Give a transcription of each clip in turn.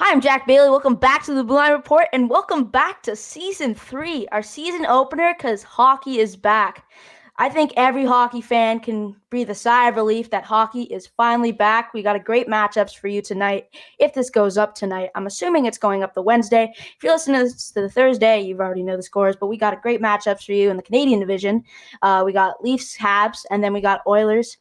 Hi, I'm Jack Bailey. Welcome back to the Blue Line Report and welcome back to Season 3, our season opener because hockey is back. I think every hockey fan can breathe a sigh of relief that hockey is finally back. We got a great matchups for you tonight. If this goes up tonight, I'm assuming it's going up the Wednesday. If you're listening to this to the Thursday, you've already know the scores, but we got a great matchups for you in the Canadian division. We got Leafs, Habs, and then we got Oilers,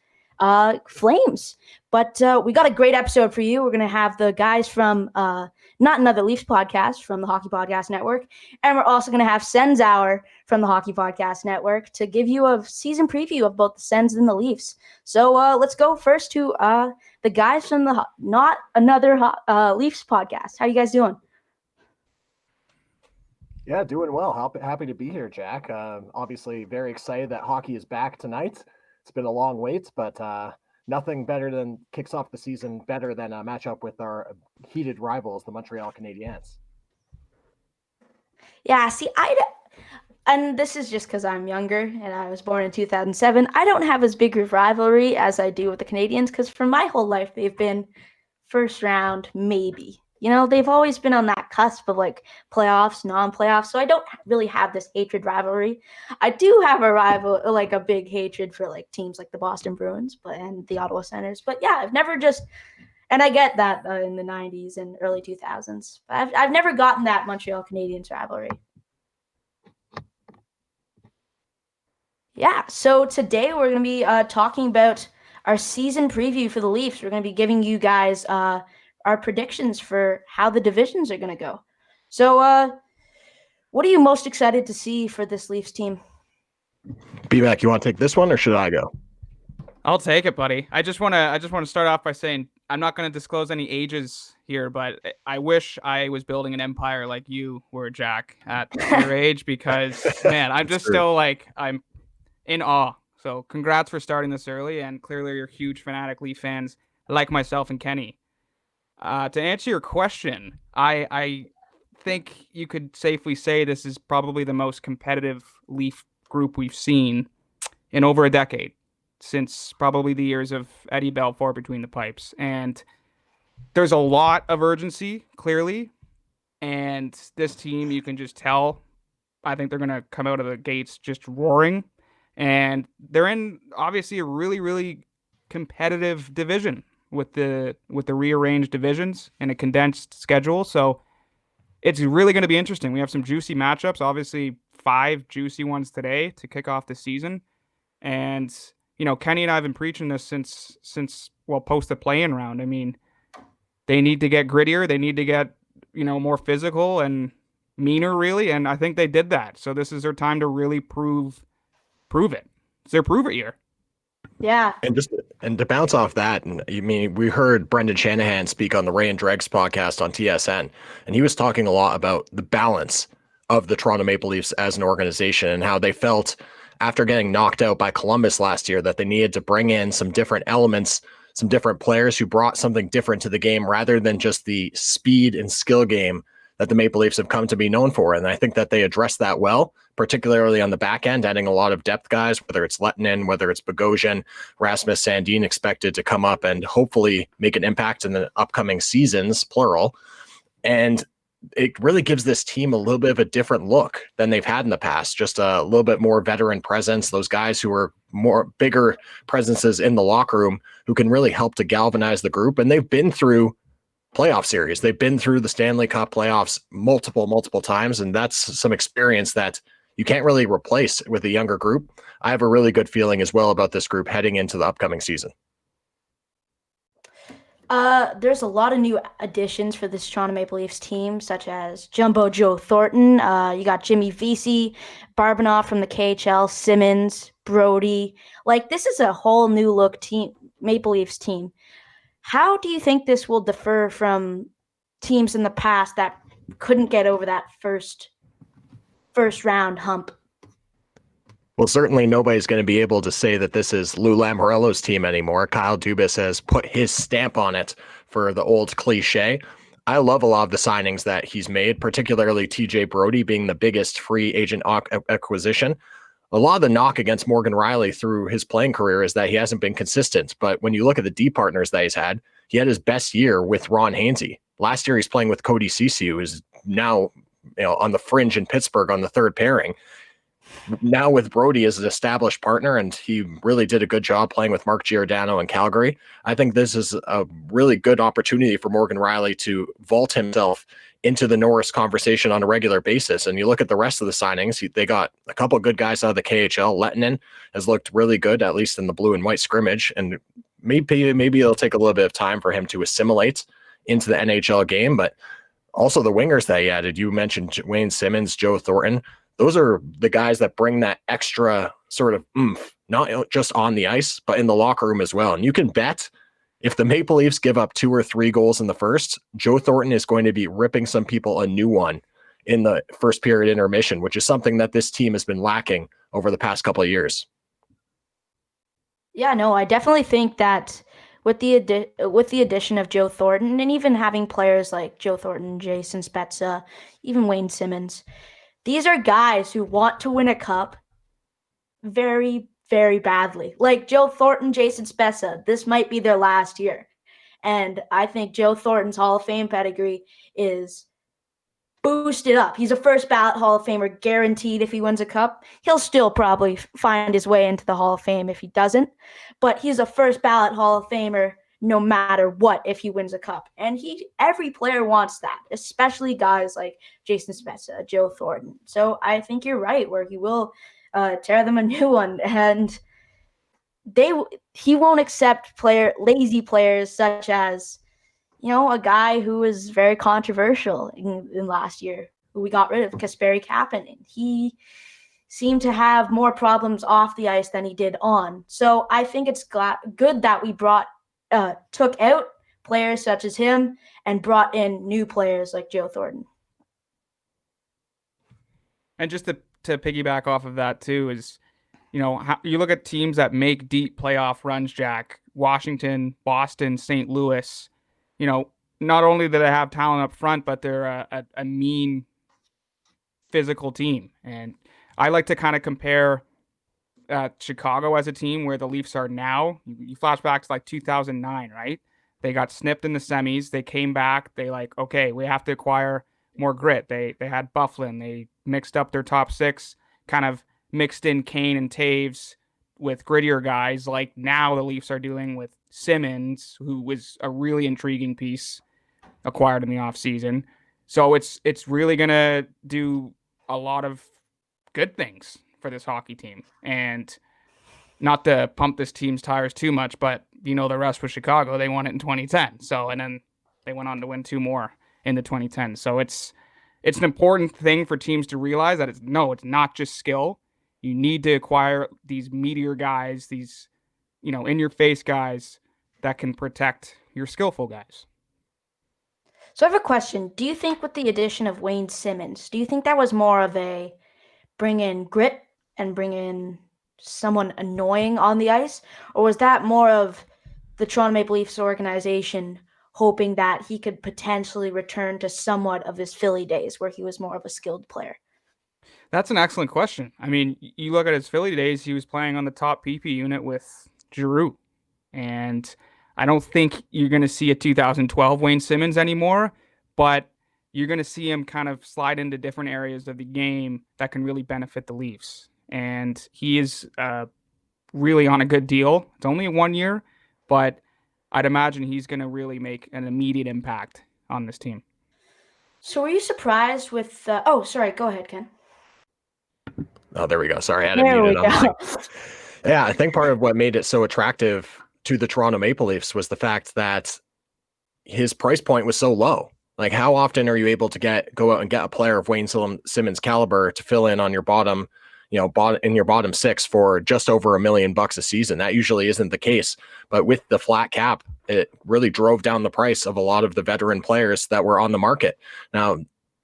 Flames. But we got a great episode for you. We're going to have the guys from Not Another Leafs podcast from the Hockey Podcast Network. And we're also going to have Sens Hour from the Hockey Podcast Network to give you a season preview of both the Sens and the Leafs. So let's go first to the guys from the Not Another Leafs podcast. How you guys doing? Yeah, doing well. Happy to be here, Jack. Obviously very excited that hockey is back tonight. It's been a long wait, but nothing better than kicks off the season better than a matchup with our heated rivals, the Montreal Canadiens. Yeah, see, and this is just because I'm younger and I was born in 2007. I don't have as big a rivalry as I do with the Canadians because for my whole life they've been first round, maybe. You know, they've always been on that cusp of like playoffs, non-playoffs. So I don't really have this hatred rivalry. I do have a rival, like a big hatred for like teams like the Boston Bruins, and the Ottawa Senators. But yeah, I've never just, and I get that in the 90s and early 2000s. But I've never gotten that Montreal Canadiens rivalry. Yeah, so today we're going to be talking about our season preview for the Leafs. We're going to be giving you guys our predictions for how the divisions are going to go. So, what are you most excited to see for this Leafs team? B-Mac, you want to take this one or should I go? I'll take it, buddy. I just want to start off by saying I'm not going to disclose any ages here, but I wish I was building an empire like you were, Jack, at your age, because man, I'm just still like I'm in awe. So congrats for starting this early, and clearly you're huge fanatic Leaf fans like myself and Kenny. To answer your question, I think you could safely say this is probably the most competitive Leaf group we've seen in over a decade, since probably the years of Eddie Belfour between the pipes. And there's a lot of urgency, clearly. And this team, you can just tell, I think they're going to come out of the gates just roaring. And they're in, obviously, a really, really competitive division with the rearranged divisions and a condensed schedule. So it's really going to be interesting. We have some juicy matchups, obviously 5 juicy ones today to kick off the season. And you know, Kenny and I have been preaching this since post the play-in round. I mean, they need to get grittier. They need to get, more physical and meaner, really. And I think they did that. So this is their time to really prove it. It's their prove it year. Yeah. And to bounce off that, and I mean, we heard Brendan Shanahan speak on the Ray and Dregs podcast on TSN, and he was talking a lot about the balance of the Toronto Maple Leafs as an organization and how they felt after getting knocked out by Columbus last year that they needed to bring in some different elements, some different players who brought something different to the game rather than just the speed and skill game that the Maple Leafs have come to be known for. And I think that they addressed that well, particularly on the back end, adding a lot of depth guys, whether it's Lettinen, whether it's Bogosian, Rasmus Sandin expected to come up and hopefully make an impact in the upcoming seasons, plural. And it really gives this team a little bit of a different look than they've had in the past. Just a little bit more veteran presence. Those guys who are more bigger presences in the locker room who can really help to galvanize the group. And they've been through playoff series. They've been through the Stanley Cup playoffs multiple times. And that's some experience that you can't really replace with a younger group. I have a really good feeling as well about this group heading into the upcoming season. There's a lot of new additions for this Toronto Maple Leafs team, such as Jumbo Joe Thornton. You got Jimmy Vesey, Barbanoff from the KHL, Simmons, Brody. Like, this is a whole new look team, Maple Leafs team. How do you think this will differ from teams in the past that couldn't get over that first round hump? Well, certainly nobody's going to be able to say that this is Lou Lamoriello's team anymore. Kyle Dubas has put his stamp on it for the old cliche. I love a lot of the signings that he's made, particularly TJ Brody being the biggest free agent acquisition. A lot of the knock against Morgan Rielly through his playing career is that he hasn't been consistent. But when you look at the D partners that he's had, he had his best year with Ron Hainsey. Last year, he's playing with Cody Ceci, who is now on the fringe in Pittsburgh on the third pairing. Now with Brody as an established partner, and he really did a good job playing with Mark Giordano in Calgary. I think this is a really good opportunity for Morgan Rielly to vault himself into the Norris conversation on a regular basis. And you look at the rest of the signings, they got a couple of good guys out of the KHL. Lettinen has looked really good, at least in the blue and white scrimmage. And maybe it'll take a little bit of time for him to assimilate into the NHL game. But also the wingers that he added, you mentioned Wayne Simmonds, Joe Thornton. Those are the guys that bring that extra sort of oomph, not just on the ice, but in the locker room as well. And you can bet if the Maple Leafs give up 2 or 3 goals in the first, Joe Thornton is going to be ripping some people a new one in the first period intermission, which is something that this team has been lacking over the past couple of years. Yeah, no, I definitely think that with the addition of Joe Thornton, and even having players like Joe Thornton, Jason Spezza, even Wayne Simmonds, these are guys who want to win a cup very, very badly. Like Joe Thornton, Jason Spezza, this might be their last year. And I think Joe Thornton's Hall of Fame pedigree is boosted up. He's a first ballot Hall of Famer, guaranteed. If he wins a cup, he'll still probably find his way into the Hall of Fame if he doesn't. But he's a first ballot Hall of Famer no matter what if he wins a cup. And every player wants that, especially guys like Jason Spezza, Joe Thornton. So I think you're right, where he will tear them a new one. And he won't accept lazy players such as, a guy who was very controversial in last year, who we got rid of, Kasperi Kapanen. He seemed to have more problems off the ice than he did on. So I think it's good that we took out players such as him and brought in new players like Joe Thornton. And just to piggyback off of that too is, you look at teams that make deep playoff runs, Jack, Washington, Boston, St. Louis, not only do they have talent up front, but they're a mean physical team. And I like to kind of compare Chicago as a team where the Leafs are now. You flash back to like 2009, right? They got snipped in the semis. They came back. They okay, we have to acquire more grit. They had Byfuglien. They mixed up their top 6, kind of mixed in Kane and Taves with grittier guys like now the Leafs are doing with Simmonds, who was a really intriguing piece acquired in the offseason. So it's really going to do a lot of good things for this hockey team. And not to pump this team's tires too much, but the rest with Chicago, they won it in 2010. So, and then they went on to win 2 more in the 2010. So it's an important thing for teams to realize that it's not just skill. You need to acquire these meteor guys, these, in your face guys that can protect your skillful guys. So I have a question. Do you think with the addition of Wayne Simmonds, do you think that was more of a bring in grit and bring in someone annoying on the ice? Or was that more of the Toronto Maple Leafs organization hoping that he could potentially return to somewhat of his Philly days where he was more of a skilled player? That's an excellent question. I mean, you look at his Philly days, he was playing on the top PP unit with Giroux. And I don't think you're going to see a 2012 Wayne Simmonds anymore, but you're going to see him kind of slide into different areas of the game that can really benefit the Leafs. And he is really on a good deal. It's only 1 year, but I'd imagine he's going to really make an immediate impact on this team. So were you surprised with sorry, go ahead, Ken. Oh, there we go. Sorry, I had it muted. Yeah, I think part of what made it so attractive to the Toronto Maple Leafs was the fact that his price point was so low. Like, how often are you able to go out and get a player of Wayne Simmonds caliber to fill in on your bottom, in your bottom 6 for just over $1 million a season? That usually isn't the case. But with the flat cap, it really drove down the price of a lot of the veteran players that were on the market. Now,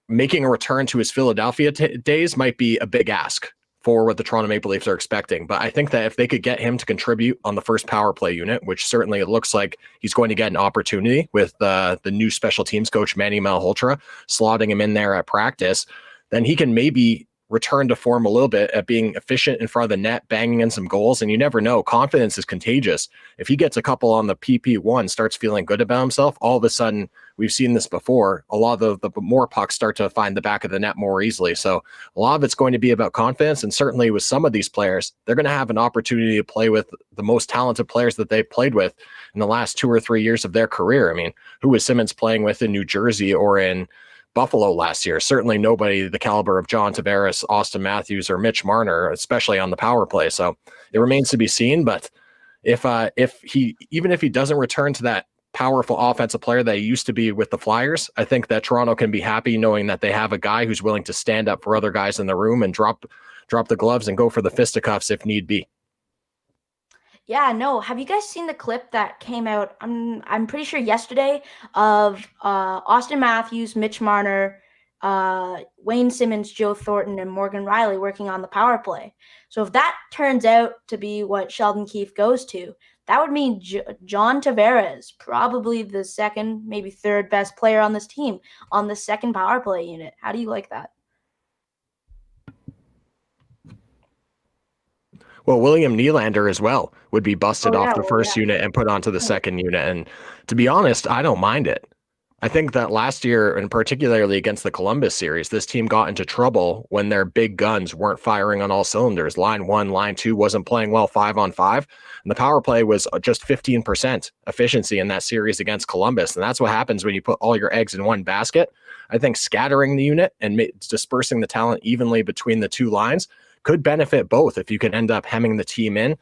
making a return to his Philadelphia days might be a big ask for what the Toronto Maple Leafs are expecting. But I think that if they could get him to contribute on the first power play unit, which certainly it looks like he's going to get an opportunity with the new special teams coach, Manny Malhotra, slotting him in there at practice, then he can maybe return to form a little bit at being efficient in front of the net, banging in some goals. And you never know, confidence is contagious. If he gets a couple on the PP1, starts feeling good about himself, all of a sudden, we've seen this before, a lot of the more pucks start to find the back of the net more easily. So a lot of it's going to be about confidence. And certainly with some of these players, they're going to have an opportunity to play with the most talented players that they've played with in the last 2 or 3 years of their career. I mean, who was Simmons playing with in New Jersey or in Buffalo last year? Certainly nobody the caliber of John Tavares, Austin Matthews, or Mitch Marner, especially on the power play. So it remains to be seen. But if he doesn't return to that powerful offensive player that he used to be with the Flyers, I think that Toronto can be happy knowing that they have a guy who's willing to stand up for other guys in the room and drop the gloves and go for the fisticuffs if need be. Yeah, no. Have you guys seen the clip that came out? I'm pretty sure yesterday of Austin Matthews, Mitch Marner, Wayne Simmons, Joe Thornton, and Morgan Riley working on the power play. So if that turns out to be what Sheldon Keefe goes to, that would mean John Tavares, probably the second, maybe third best player on this team, on the second power play unit. How do you like that? Well, William Nylander as well would be busted off the first unit and put onto the second unit. And to be honest, I don't mind it. I think that last year, and particularly against the Columbus series, this team got into trouble when their big guns weren't firing on all cylinders. Line 1, line 2 wasn't playing well 5-on-5, and the power play was just 15% efficiency in that series against Columbus. And that's what happens when you put all your eggs in one basket. I think scattering the unit and dispersing the talent evenly between the two lines could benefit both if you can end up hemming the team in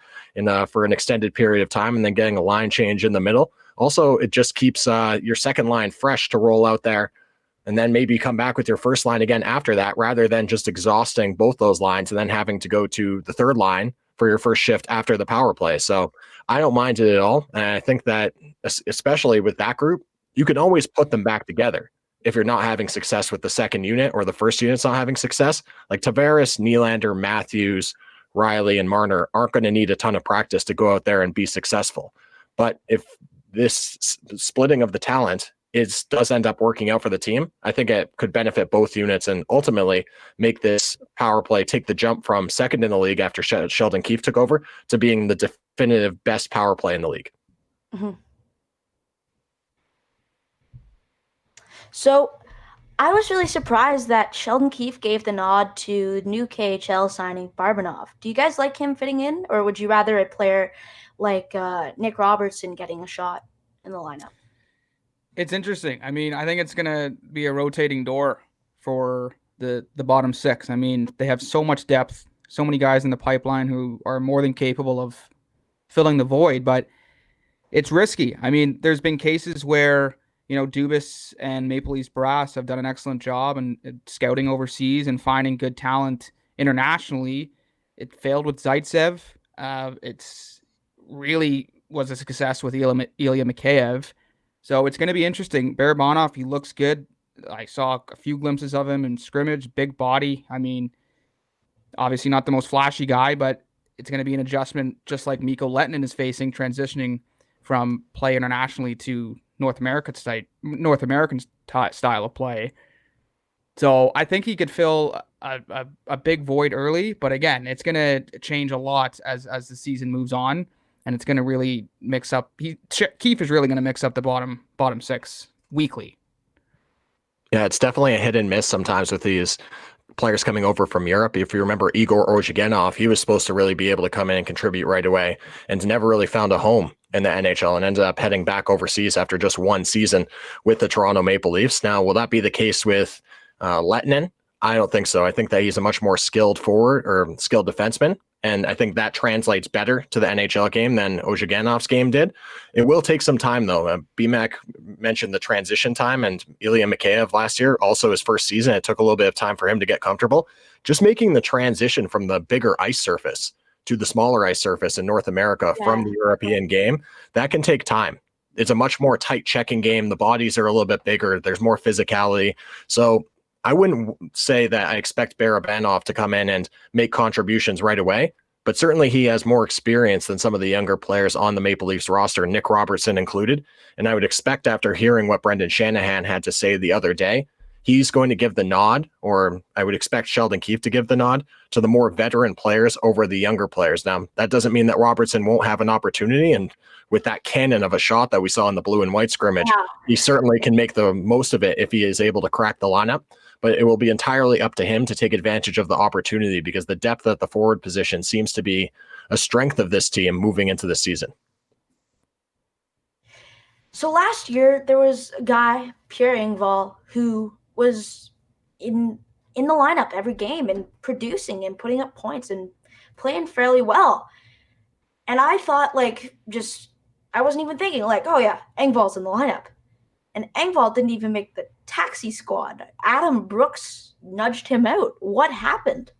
for an extended period of time and then getting a line change in the middle. Also, it just keeps your second line fresh to roll out there and then maybe come back with your first line again after that, rather than just exhausting both those lines and then having to go to the third line for your first shift after the power play. So I don't mind it at all. And I think that especially with that group, you can always put them back together. If you're not having success with the second unit or the first unit's not having success, like Tavares, Nylander, Matthews, Riley, and Marner aren't going to need a ton of practice to go out there and be successful. But if this splitting of the talent does end up working out for the team, I think it could benefit both units and ultimately make this power play take the jump from second in the league after Sheldon Keefe took over to being the definitive best power play in the league. Mm-hmm. So I was really surprised that Sheldon Keefe gave the nod to new KHL signing Barabanov. Do you guys like him fitting in, or would you rather a player like Nick Robertson getting a shot in the lineup? It's interesting. I mean, I think it's going to be a rotating door for the bottom six. I mean, they have so much depth, so many guys in the pipeline who are more than capable of filling the void, but it's risky. I mean, there's been cases where Dubas and Maple Leafs Brass have done an excellent job in scouting overseas and finding good talent internationally. It failed with Zaitsev. It's really was a success with Ilya Mikheyev. So it's going to be interesting. Barabanov, he looks good. I saw a few glimpses of him in scrimmage, big body. I mean, obviously not the most flashy guy, but it's going to be an adjustment just like Mikko Lehtinen is facing, transitioning from play internationally to North American style of play. So I think he could fill a big void early, but again, it's going to change a lot as the season moves on, and it's going to really mix up. Keefe is really going to mix up the bottom six weekly. Yeah, it's definitely a hit and miss sometimes with these players coming over from Europe. If you remember Igor Ozhiganov, he was supposed to really be able to come in and contribute right away and never really found a home in the NHL and ended up heading back overseas after just one season with the Toronto Maple Leafs. Now, will that be the case with Lehtinen? I don't think so. I think that he's a much more skilled forward or skilled defenseman. And I think that translates better to the NHL game than Ozhiganov's game did. It will take some time, though. BMAC mentioned the transition time, and Ilya Mikheyev last year, also his first season, it took a little bit of time for him to get comfortable. Just making the transition from the bigger ice surface to the smaller ice surface in North America from the European game, that can take time. It's a much more tight checking game. The bodies are a little bit bigger. There's more physicality. So I wouldn't say that I expect Barabanov to come in and make contributions right away, but certainly he has more experience than some of the younger players on the Maple Leafs roster, Nick Robertson included. And I would expect, after hearing what Brendan Shanahan had to say the other day, he's going to give the nod, or I would expect Sheldon Keefe to give the nod to the more veteran players over the younger players. Now, that doesn't mean that Robertson won't have an opportunity. And with that cannon of a shot that we saw in the blue and white scrimmage, he certainly can make the most of it if he is able to crack the lineup. But it will be entirely up to him to take advantage of the opportunity, because the depth at the forward position seems to be a strength of this team moving into the season. So last year, there was a guy, Pierre Engvall, who was in the lineup every game and producing and putting up points and playing fairly well. And I thought, I wasn't even thinking, oh yeah, Engvall's in the lineup. And Engvall didn't even make the taxi squad. Adam Brooks nudged him out. What happened?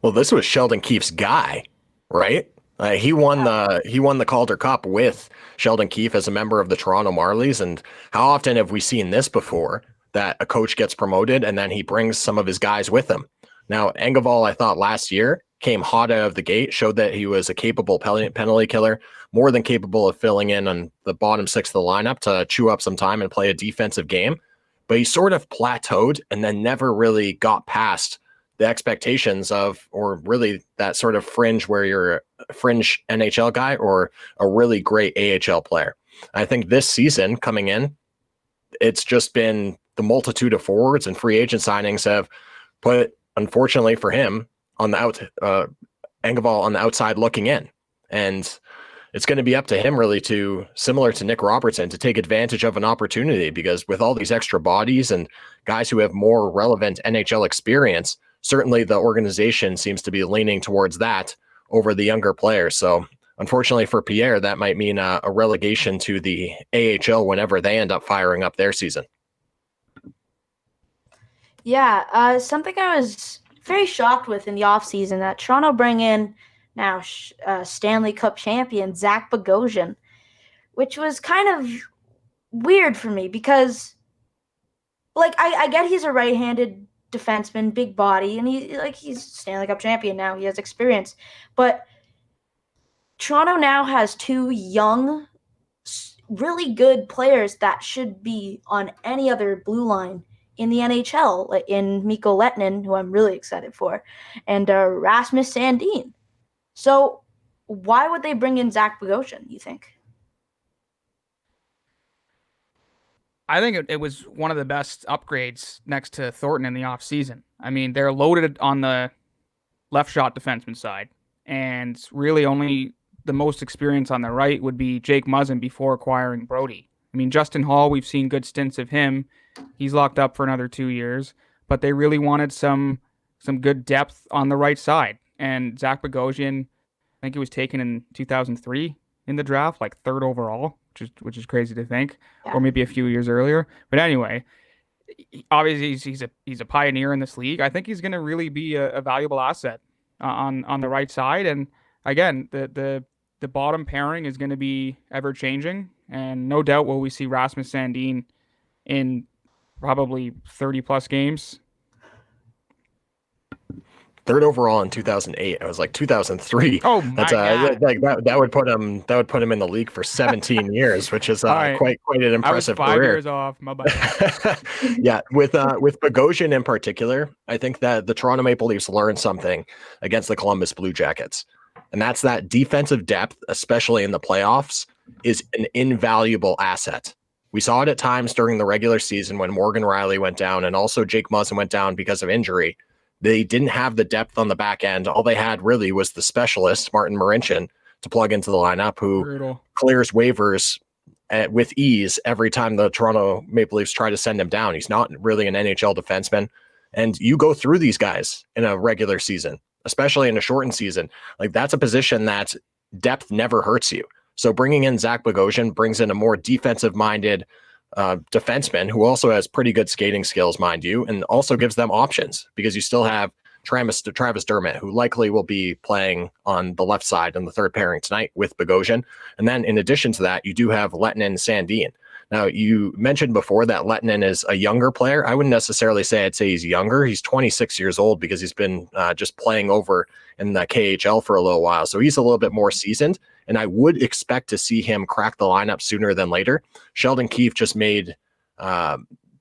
Well, this was Sheldon Keefe's guy, right? He won the Calder Cup with Sheldon Keefe as a member of the Toronto Marlies. And how often have we seen this before, that a coach gets promoted and then he brings some of his guys with him? Now, Engvall, I thought last year, came hot out of the gate, showed that he was a capable penalty killer, more than capable of filling in on the bottom six of the lineup to chew up some time and play a defensive game. But he sort of plateaued and then never really got past the expectations of, or really that sort of fringe where you're a fringe NHL guy or a really great AHL player. I think this season coming in, it's just been the multitude of forwards and free agent signings have put, unfortunately for him, on the Engvall on the outside looking in. And it's going to be up to him really to, similar to Nick Robertson, to take advantage of an opportunity, because with all these extra bodies and guys who have more relevant NHL experience, certainly the organization seems to be leaning towards that over the younger players. So unfortunately for Pierre, that might mean a relegation to the AHL whenever they end up firing up their season. Yeah, something I was very shocked with in the offseason, that Toronto bring in now Stanley Cup champion Zach Bogosian, which was kind of weird for me because, I get he's a right-handed defenseman, big body, and he's Stanley Cup champion now. He has experience, but Toronto now has two young, really good players that should be on any other blue line in the NHL, in Mikko Lehtinen, who I'm really excited for, and Rasmus Sandin. So why would they bring in Zach Bogosian, you think? I think it was one of the best upgrades next to Thornton in the offseason. I mean, they're loaded on the left shot defenseman side, and really only the most experience on the right would be Jake Muzzin before acquiring Brody. I mean, Justin Hall, we've seen good stints of him. He's locked up for another 2 years, but they really wanted some good depth on the right side. And Zach Bogosian, I think he was taken in 2003 in the draft, third overall, which is crazy to think, or maybe a few years earlier. But anyway, obviously he's a pioneer in this league. I think he's going to really be a valuable asset on the right side. And again, the bottom pairing is going to be ever changing, and no doubt will we see Rasmus Sandin in probably 30 plus games. Third overall in 2008. I was 2003. Oh my God. That would put him in the league for 17 years, which is quite an impressive I was 5 career. years off. My bad. Yeah, with Bogosian in particular, I think that the Toronto Maple Leafs learned something against the Columbus Blue Jackets, and that's that defensive depth, especially in the playoffs, is an invaluable asset. We saw it at times during the regular season when Morgan Rielly went down and also Jake Muzzin went down because of injury. They didn't have the depth on the back end. All they had really was the specialist, Martin Marincin, to plug into the lineup, who clears waivers with ease every time the Toronto Maple Leafs try to send him down. He's not really an NHL defenseman. And you go through these guys in a regular season, especially in a shortened season. That's a position that depth never hurts you. So bringing in Zach Bogosian brings in a more defensive-minded defenseman who also has pretty good skating skills, mind you, and also gives them options, because you still have Travis Dermott, who likely will be playing on the left side in the third pairing tonight with Bogosian. And then in addition to that, you do have Lehtinen and Sandin. Now, you mentioned before that Lehtinen is a younger player. I wouldn't necessarily say he's younger. He's 26 years old because he's been just playing over in the KHL for a little while. So he's a little bit more seasoned, and I would expect to see him crack the lineup sooner than later. Sheldon Keefe just made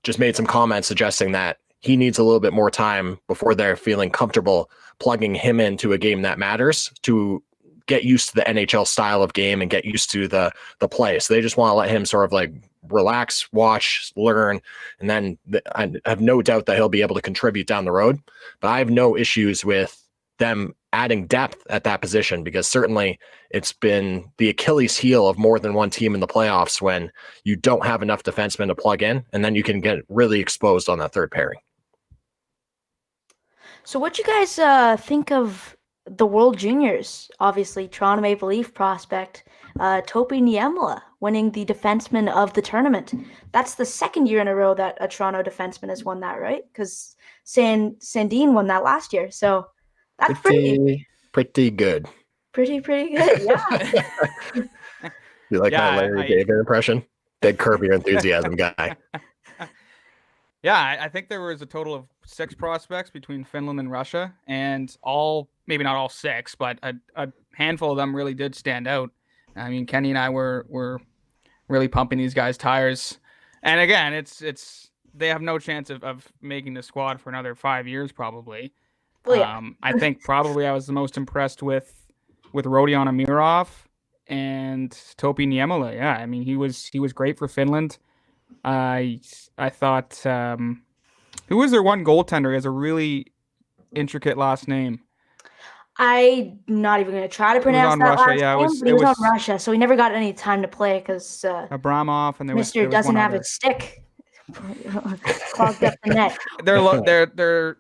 just made some comments suggesting that he needs a little bit more time before they're feeling comfortable plugging him into a game that matters to get used to the NHL style of game and get used to the play. So they just want to let him sort of like relax, watch, learn, and then I have no doubt that he'll be able to contribute down the road. But I have no issues with them adding depth at that position, because certainly it's been the Achilles heel of more than one team in the playoffs when you don't have enough defensemen to plug in, and then you can get really exposed on that third pairing. So what you guys think of the World Juniors? Obviously, Toronto Maple Leaf prospect Topi Niemela winning the defenseman of the tournament. That's the second year in a row that a Toronto defenseman has won that, right? Because Sandin won that last year. So that's pretty good. Pretty good. Yeah. You like my Larry David impression? Big Curb Your Enthusiasm guy. Yeah, I think there was a total of 6 prospects between Finland and Russia, and maybe not all 6, but a handful of them really did stand out. I mean, Kenny and I were really pumping these guys' tires. And again, it's they have no chance of making the squad for another 5 years probably. Well, yeah. I think probably I was the most impressed with Rodion Amirov and Topi Niemela. Yeah, I mean, he was great for Finland. I thought who was their one goaltender? He has a really intricate last name. I'm not even going to try to pronounce that Russia. last Yeah, name, but he was on Russia, so he never got any time to play because Abramov and Mr. doesn't have his stick clogged up the net. They're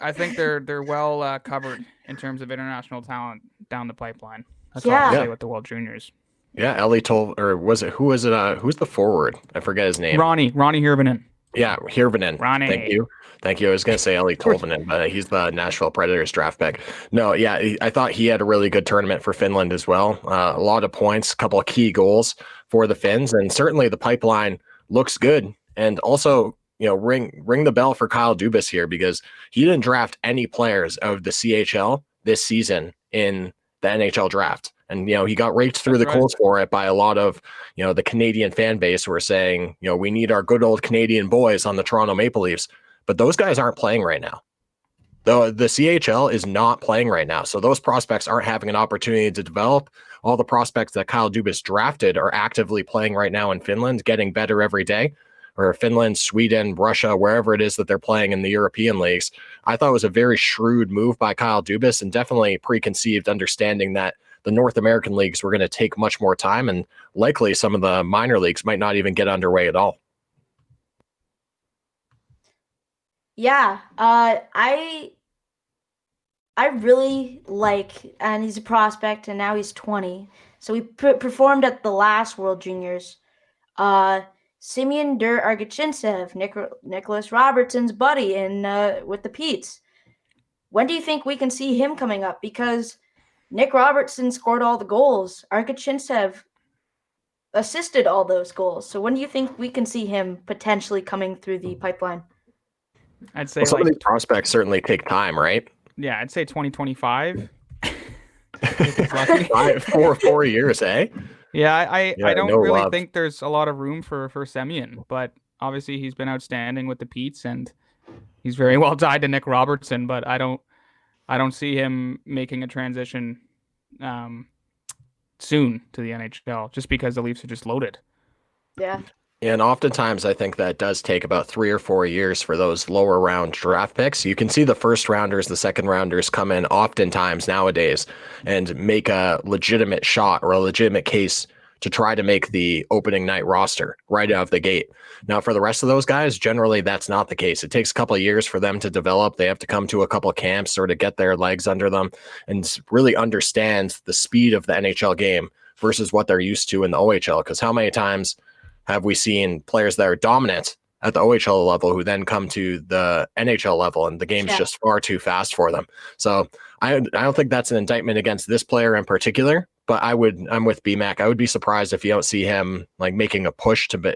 I think they're well covered in terms of international talent down the pipeline. That's all I'll say with the World Juniors. Yeah, Ellie told, or was it? Who's the forward? I forget his name. Ronnie Hirvonen. Yeah, Hirvonen. Ronnie. Thank you. I was going to say Ellie Tolvanen, but he's the Nashville Predators draft pick. No, yeah, I thought he had a really good tournament for Finland as well. A lot of points, a couple of key goals for the Finns, and certainly the pipeline looks good. And also, ring the bell for Kyle Dubas here, because he didn't draft any players of the CHL this season in the NHL draft. And, he got raked through the coals for it by a lot of, the Canadian fan base who are saying, we need our good old Canadian boys on the Toronto Maple Leafs. But those guys aren't playing right now. The CHL is not playing right now. So those prospects aren't having an opportunity to develop. All the prospects that Kyle Dubas drafted are actively playing right now in Finland, getting better every day. Or Finland, Sweden, Russia, wherever it is that they're playing in the European leagues. I thought it was a very shrewd move by Kyle Dubas, and definitely preconceived understanding that the North American leagues were going to take much more time, and likely some of the minor leagues might not even get underway at all. Yeah, I really like, and he's a prospect, and now he's 20. So he performed at the last World Juniors. Simeon Der Argachintsev, Nicholas Robertson's buddy with the Petes. When do you think we can see him coming up? Because Nick Robertson scored all the goals. Argachintsev assisted all those goals. So when do you think we can see him potentially coming through the pipeline? I'd say some of these prospects certainly take time, right? Yeah, I'd say 2025. 4 years, eh? Yeah, I don't really think there's a lot of room for Semyon, but obviously he's been outstanding with the Petes, and he's very well tied to Nick Robertson. But I don't see him making a transition soon to the NHL, just because the Leafs are just loaded. Yeah. And oftentimes I think that does take about 3 or 4 years for those lower round draft picks. You can see the first rounders, the second rounders come in oftentimes nowadays and make a legitimate shot or a legitimate case to try to make the opening night roster right out of the gate. Now, for the rest of those guys, generally that's not the case. It takes a couple of years for them to develop. They have to come to a couple of camps or to get their legs under them and really understand the speed of the NHL game versus what they're used to in the OHL. Because how many times have we seen players that are dominant at the OHL level who then come to the NHL level and the game's just far too fast for them? So I don't think that's an indictment against this player in particular, but I'm with BMAC. I would be surprised if you don't see him like making a push to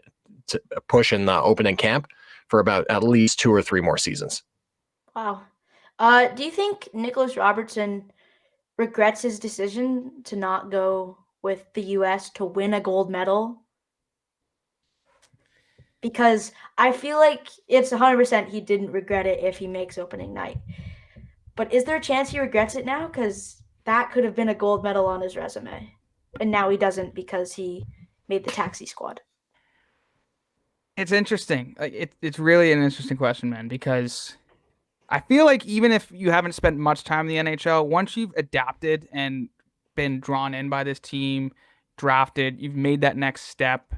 push in the opening camp for about at least 2 or 3 more seasons. Wow. Do you think Nicholas Robertson regrets his decision to not go with the U.S. to win a gold medal? because I feel like it's 100% he didn't regret it if he makes opening night. But is there a chance he regrets it now? Because that could have been a gold medal on his resume. And now he doesn't because he made the taxi squad. It's interesting. Like it's really an interesting question, man, because I feel like even if you haven't spent much time in the NHL, once you've adapted and been drawn in by this team, drafted, you've made that next step.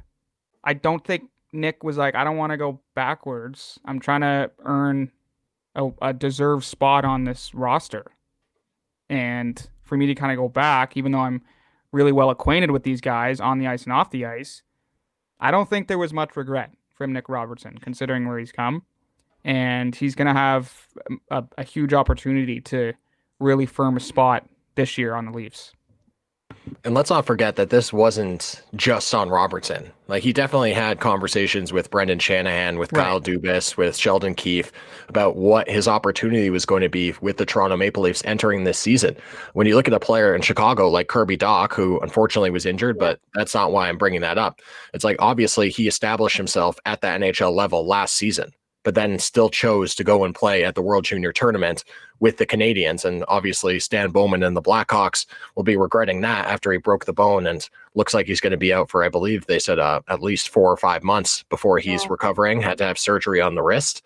I don't think Nick was like, I don't want to go backwards. I'm trying to earn a deserved spot on this roster. And for me to kind of go back, even though I'm really well acquainted with these guys on the ice and off the ice, I don't think there was much regret from Nick Robertson, considering where he's come. And he's going to have a huge opportunity to really firm a spot this year on the Leafs. And let's not forget that this wasn't just on Robertson. Like, he definitely had conversations with Brendan Shanahan, with Kyle Dubas, with Sheldon Keefe about what his opportunity was going to be with the Toronto Maple Leafs entering this season. When you look at a player in Chicago like Kirby Dach, who unfortunately was injured, but that's not why I'm bringing that up. It's like, obviously he established himself at the NHL level last season, but then still chose to go and play at the World Junior Tournament with the Canadians. And obviously Stan Bowman and the Blackhawks will be regretting that after he broke the bone, and looks like he's going to be out for, I believe they said at least 4 or 5 months before he's recovering, had to have surgery on the wrist.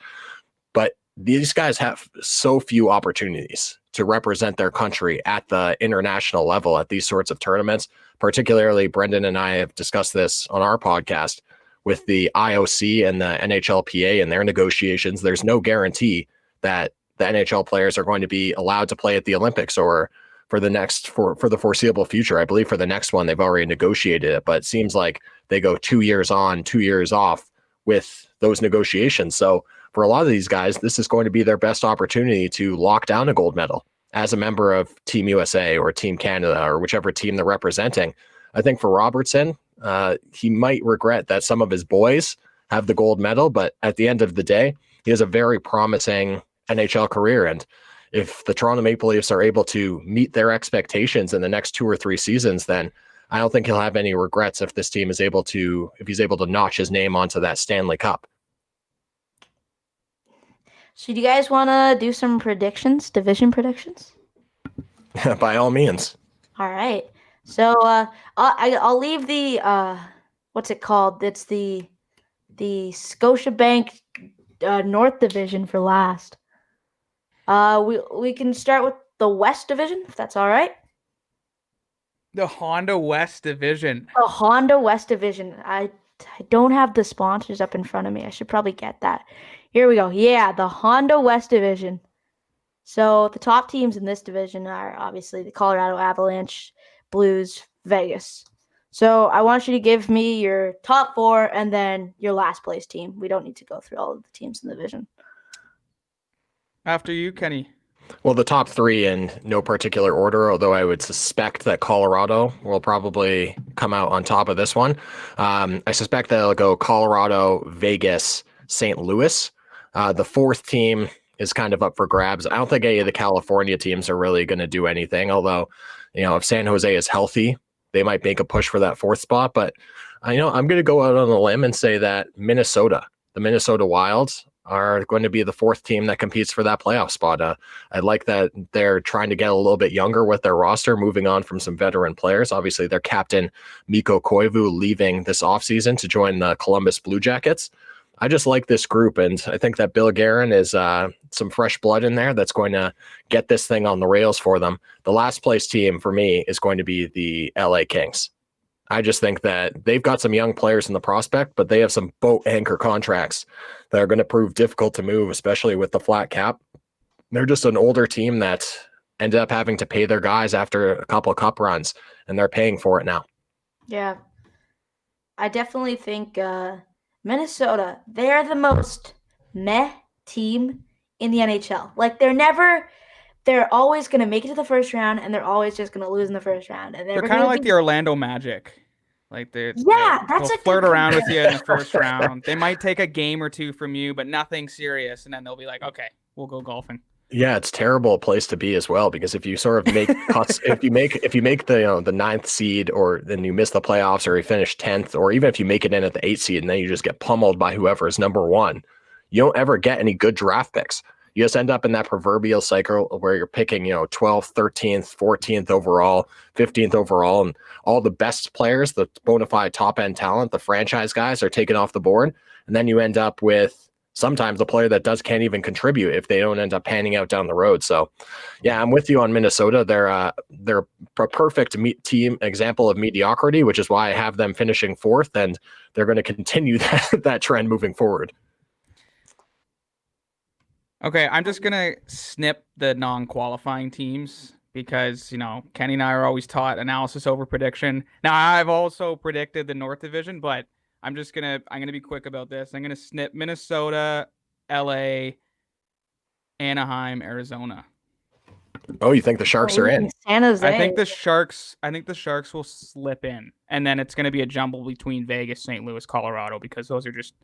But these guys have so few opportunities to represent their country at the international level at these sorts of tournaments. Particularly, Brendan and I have discussed this on our podcast with the IOC and the NHLPA and their negotiations. There's no guarantee that the NHL players are going to be allowed to play at the Olympics or for the foreseeable future. I believe for the next one, they've already negotiated it, but it seems like they go 2 years on, 2 years off with those negotiations. So for a lot of these guys, this is going to be their best opportunity to lock down a gold medal as a member of Team USA or Team Canada or whichever team they're representing. I think for Robertson, he might regret that some of his boys have the gold medal, but at the end of the day, he has a very promising NHL career. And if the Toronto Maple Leafs are able to meet their expectations in the next 2 or 3 seasons, then I don't think he'll have any regrets if this team is able to, if he's able to notch his name onto that Stanley Cup. So do you guys want to do some predictions, division predictions? By all means. All right. So I'll leave the what's it called? It's the Scotiabank North Division for last. We can start with the West Division, if that's all right. The Honda West Division. The Honda West Division. I don't have the sponsors up in front of me. I should probably get that. Here we go. Yeah, the Honda West Division. So the top teams in this division are obviously the Colorado Avalanche, Blues, Vegas. So I want you to give me your top 4 and then your last place team. We don't need to go through all of the teams in the division. After you, Kenny. Well, the top 3 in no particular order, although I would suspect that Colorado will probably come out on top of this one. I suspect that it'll go Colorado, Vegas, St. Louis. The 4th team is kind of up for grabs. I don't think any of the California teams are really going to do anything, although, if San Jose is healthy, they might make a push for that 4th spot. But, I'm going to go out on a limb and say that the Minnesota Wild, are going to be the 4th team that competes for that playoff spot. I like that they're trying to get a little bit younger with their roster, moving on from some veteran players. Obviously, their captain, Mikko Koivu, leaving this offseason to join the Columbus Blue Jackets. I just like this group, and I think that Bill Guerin is some fresh blood in there that's going to get this thing on the rails for them. The last place team for me is going to be the LA Kings. I just think that they've got some young players in the prospect, but they have some boat anchor contracts that are going to prove difficult to move, especially with the flat cap. They're just an older team that ended up having to pay their guys after a couple of cup runs, and they're paying for it now. Yeah. I definitely think Minnesota, they're the most meh team in the NHL. Like, they're always going to make it to the first round, and they're always just going to lose in the first round. And they're kind of like the Orlando Magic. Like they'll flirt around with you in the first round. They might take a game or 2 from you, but nothing serious. And then they'll be like, okay, we'll go golfing. Yeah, it's a terrible place to be as well, because if you sort of make cuts, if you make the the ninth seed, or then you miss the playoffs, or you finish 10th, or even if you make it in at the 8th seed and then you just get pummeled by whoever is number one, you don't ever get any good draft picks. You just end up in that proverbial cycle where you're picking, 12th, 13th, 14th overall, 15th overall, and all the best players, the bona fide top end talent, the franchise guys are taken off the board. And then you end up with sometimes a player that can't even contribute if they don't end up panning out down the road. So, yeah, I'm with you on Minnesota. They're a perfect team example of mediocrity, which is why I have them finishing 4th, and they're going to continue that trend moving forward. Okay, I'm just gonna snip the non-qualifying teams because Kenny and I are always taught analysis over prediction. Now I've also predicted the North Division, but I'm gonna be quick about this. I'm gonna snip Minnesota, LA, Anaheim, Arizona. Oh, you think the Sharks are in? San Jose. I think the Sharks will slip in, and then it's gonna be a jumble between Vegas, St. Louis, Colorado, because those are just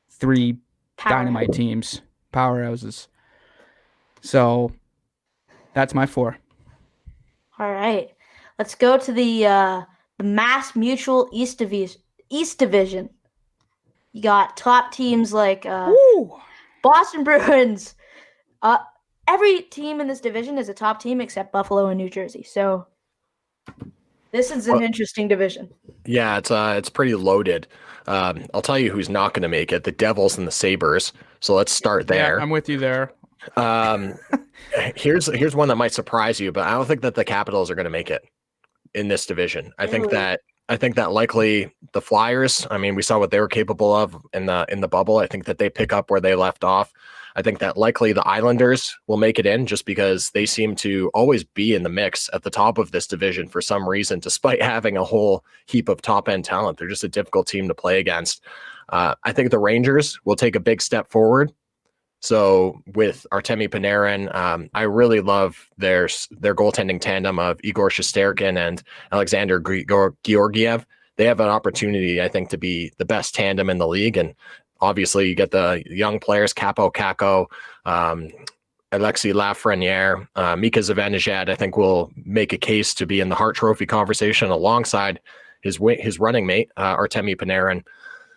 3 dynamite teams, powerhouses. So that's my 4. All right, let's go to the Mass Mutual East Division. You got top teams like Boston Bruins. Every team in this division is a top team except Buffalo and New Jersey. So this is an interesting division. Yeah, it's pretty loaded. I'll tell you who's not going to make it: the Devils and the Sabres. So let's start there. Yeah, I'm with you there. Here's one that might surprise you, but I don't think that the Capitals are going to make it in this division. I think that likely the Flyers. I mean, we saw what they were capable of in the bubble. I think that they pick up where they left off. I think that likely the Islanders will make it in, just because they seem to always be in the mix at the top of this division for some reason, despite having a whole heap of top end talent. They're just a difficult team to play against. I think the Rangers will take a big step forward. So with Artemi Panarin, I really love their goaltending tandem of Igor Shesterkin and Alexander Georgiev. They have an opportunity, I think, to be the best tandem in the league. And obviously, you get the young players, Capo Kakko, Alexis Lafreniere, Mika Zibanejad, I think will make a case to be in the Hart Trophy conversation alongside his running mate, Artemi Panarin.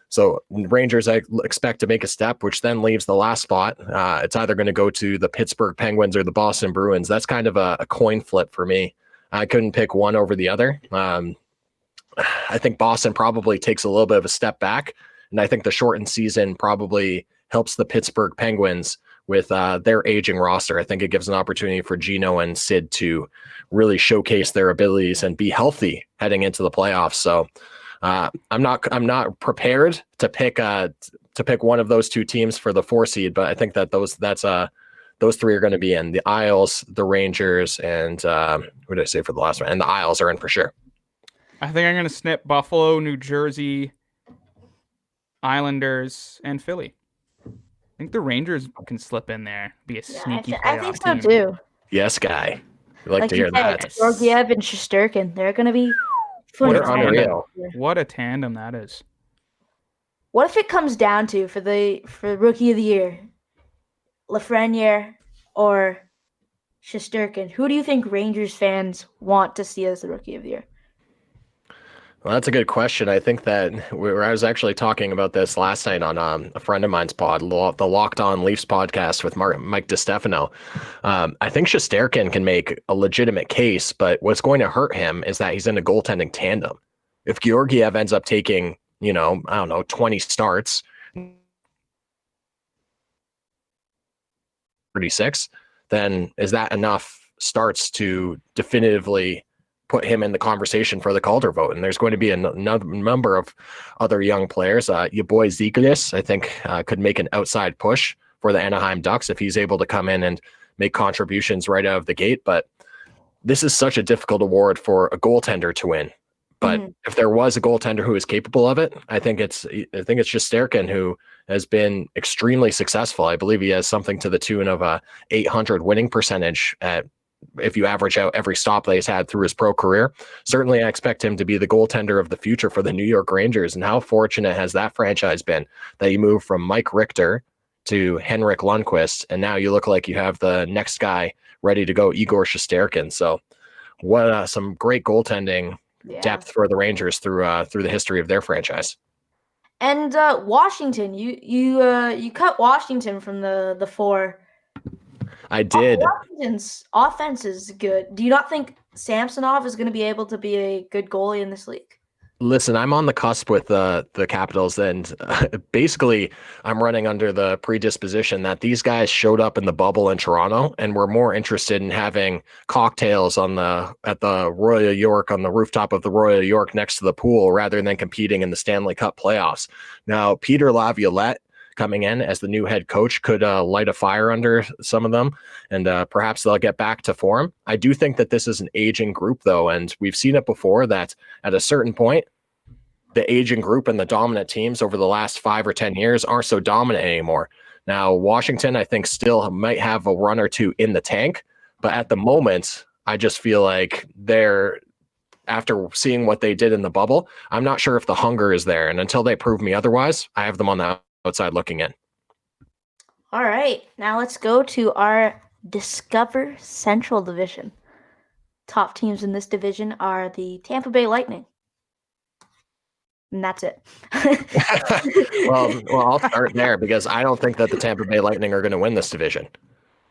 So Rangers, I expect to make a step, which then leaves the last spot. It's either going to go to the Pittsburgh Penguins or the Boston Bruins. That's kind of a coin flip for me. I couldn't pick one over the other. I think Boston probably takes a little bit of a step back, and I think the shortened season probably helps the Pittsburgh Penguins with their aging roster. I think it gives an opportunity for Gino and Sid to really showcase their abilities and be healthy heading into the playoffs. So I'm not prepared to pick one of those 2 teams for the 4 seed, but I think that those 3 are going to be in. The Isles, the Rangers, and what did I say for the last one? And the Isles are in for sure. I think I'm going to snip Buffalo, New Jersey, Islanders, and Philly. I think the Rangers can slip in there, be a sneaky playoff I think so team. too. Yes, guy. We like to hear that. Georgiev and Shesterkin, they're going to be They're unreal. What a tandem that is. What if it comes down to for Rookie of the Year, Lafreniere or Shesterkin? Who do you think Rangers fans want to see as the Rookie of the Year? Well, that's a good question. I think that I was actually talking about this last night on a friend of mine's pod, the Locked On Leafs podcast with Mike DiStefano. I think Shesterkin can make a legitimate case, but what's going to hurt him is that he's in a goaltending tandem. If Georgiev ends up taking, 20 starts, 36, then is that enough starts to definitively put him in the conversation for the Calder vote? And there's going to be a number of other young players. Your boy Zegras, I think, could make an outside push for the Anaheim Ducks if he's able to come in and make contributions right out of the gate. But this is such a difficult award for a goaltender to win. But if there was a goaltender who is capable of it, I think it's Shesterkin, who has been extremely successful. I believe he has something to the tune of a 800 winning percentage if you average out every stop that he's had through his pro career. Certainly, I expect him to be the goaltender of the future for the New York Rangers. And how fortunate has that franchise been that he moved from Mike Richter to Henrik Lundqvist, and now you look like you have the next guy ready to go, Igor Shesterkin. So what some great goaltending depth for the Rangers through the history of their franchise. And Washington, you cut Washington from the four. I did. Washington's offense is good. Do you not think Samsonov is going to be able to be a good goalie in this league? Listen, I'm on the cusp with the Capitals, and basically I'm running under the predisposition that these guys showed up in the bubble in Toronto and were more interested in having cocktails at the Royal York, on the rooftop of the Royal York next to the pool, rather than competing in the Stanley Cup playoffs. Now, Peter Laviolette coming in as the new head coach could light a fire under some of them, and perhaps they'll get back to form. I do think that this is an aging group, though, and we've seen it before that at a certain point, the aging group and the dominant teams over the last 5 or 10 years aren't so dominant anymore. Now, Washington, I think, still might have a run or two in the tank, but at the moment, I just feel like after seeing what they did in the bubble, I'm not sure if the hunger is there, and until they prove me otherwise, I have them on the outside looking in. All right, now let's go to our Discover Central Division. Top teams in this division are the Tampa Bay Lightning. And that's it. well, I'll start there because I don't think that the Tampa Bay Lightning are going to win this division.